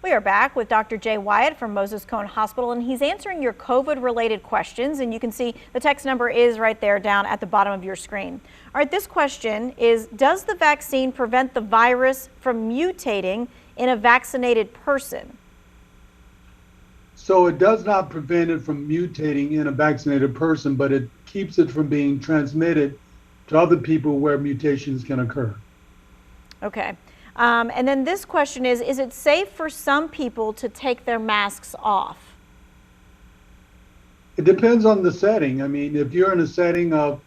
We are back with Dr. Jay Wyatt from Moses Cone Hospital, and he's answering your COVID-related questions. And you can see the text number is right there down at the bottom of your screen. All right, this question is, does the vaccine prevent the virus from mutating in a vaccinated person? So it does not prevent it from mutating in a vaccinated person, but it keeps it from being transmitted to other people where mutations can occur. Okay. And then this question is it safe for some people to take their masks off? It depends on the setting. I mean, if you're in a setting of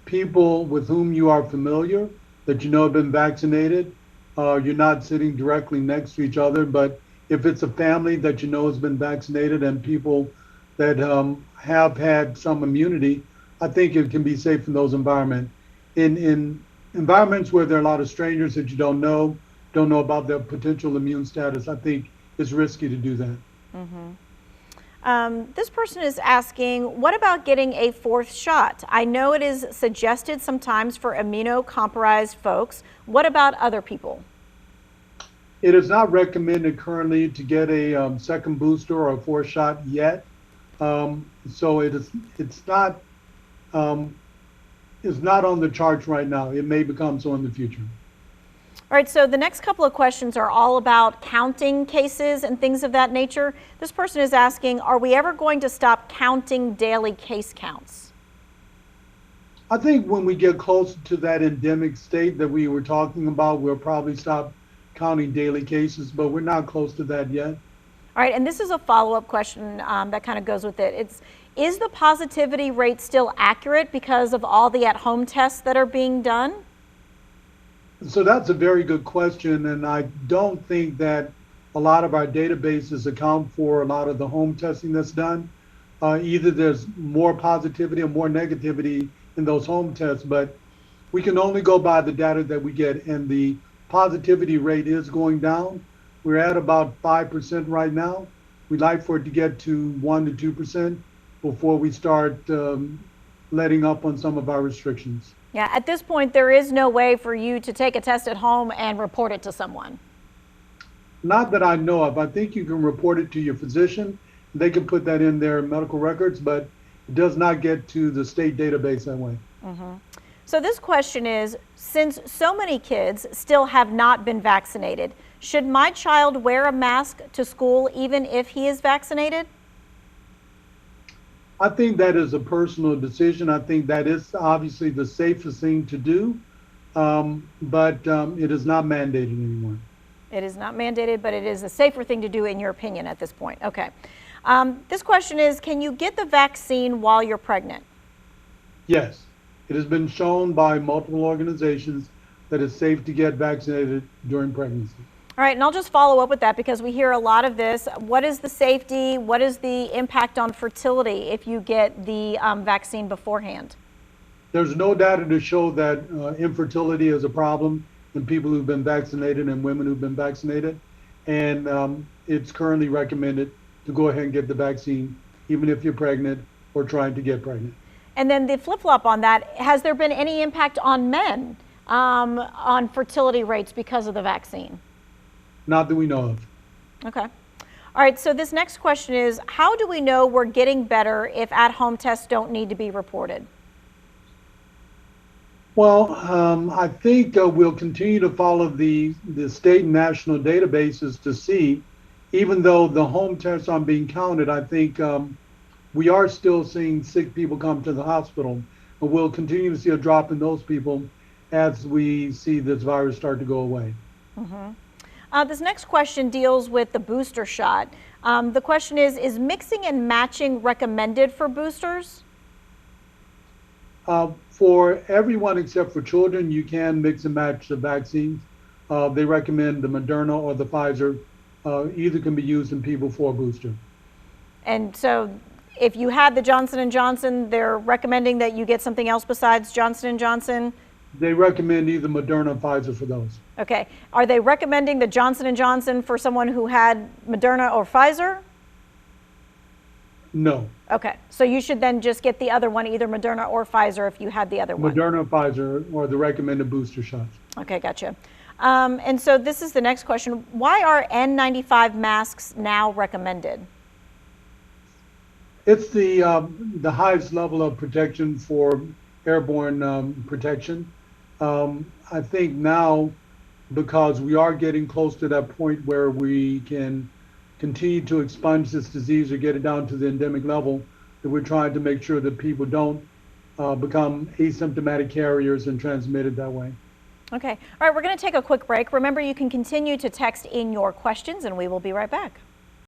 people with whom you are familiar, that you know have been vaccinated, you're not sitting directly next to each other. But if it's a family that you know has been vaccinated and people that have had some immunity, I think it can be safe in those environments. In environments where there are a lot of strangers that you don't know about their potential immune status, I think it's risky to do that. This person is asking, what about getting a fourth shot? I know it is suggested sometimes for immunocompromised folks. What about other people? It is not recommended currently to get a second booster or a fourth shot yet. So it's not on the charts right now. It may become so in the future. All right, so the next couple of questions are all about counting cases and things of that nature. This person is asking, are we ever going to stop counting daily case counts? I think when we get closer to that endemic state that we were talking about, we'll probably stop counting daily cases, but we're not close to that yet. All right, and this is a follow-up question that kind of goes with it. Is the positivity rate still accurate because of all the at-home tests that are being done? So that's a very good question, and I don't think that a lot of our databases account for a lot of the home testing that's done. Either there's more positivity or more negativity in those home tests, but we can only go by the data that we get, and the positivity rate is going down. We're at about 5% right now. We'd like for it to get to 1 to 2% before we start letting up on some of our restrictions. Yeah, at this point, there is no way for you to take a test at home and report it to someone. Not that I know of. I think you can report it to your physician. They can put that in their medical records, but it does not get to the state database that way. So this question is, since so many kids still have not been vaccinated, should my child wear a mask to school even if he is vaccinated? I think that is a personal decision. I think that is obviously the safest thing to do, but it is not mandated anymore. It is not mandated, but it is a safer thing to do in your opinion at this point. Okay. This question is, can you get the vaccine while you're pregnant? Yes. It has been shown by multiple organizations that it's safe to get vaccinated during pregnancy. All right, and I'll just follow up with that because we hear a lot of this. What is the safety? What is the impact on fertility if you get the vaccine beforehand? There's no data to show that infertility is a problem in people who've been vaccinated and women who've been vaccinated. And it's currently recommended to go ahead and get the vaccine, even if you're pregnant or trying to get pregnant. And then the flip-flop on that, has there been any impact on men on fertility rates because of the vaccine? Not that we know of. Okay. All right, so this next question is, how do we know we're getting better if at-home tests don't need to be reported? Well, I think we'll continue to follow the state and national databases to see, even though the home tests aren't being counted, I think we are still seeing sick people come to the hospital. But we'll continue to see a drop in those people as we see this virus start to go away. This next question deals with the booster shot. The question is mixing and matching recommended for boosters? For everyone except for children, you can mix and match the vaccines. They recommend the Moderna or the Pfizer. Either can be used in people for a booster. And so if you had the Johnson & Johnson, they're recommending that you get something else besides Johnson & Johnson? They recommend either Moderna or Pfizer for those. Okay. Are they recommending the Johnson & Johnson for someone who had Moderna or Pfizer? No. Okay. So you should then just get the other one, either Moderna or Pfizer if you had the other one. Moderna or Pfizer or the recommended booster shots. Okay, gotcha. And so this is the next question. Why are N95 masks now recommended? It's the highest level of protection for airborne protection. I think now, because we are getting close to that point where we can continue to expunge this disease or get it down to the endemic level, that we're trying to make sure that people don't become asymptomatic carriers and transmit it that way. Okay. All right, we're going to take a quick break. Remember, you can continue to text in your questions, and we will be right back.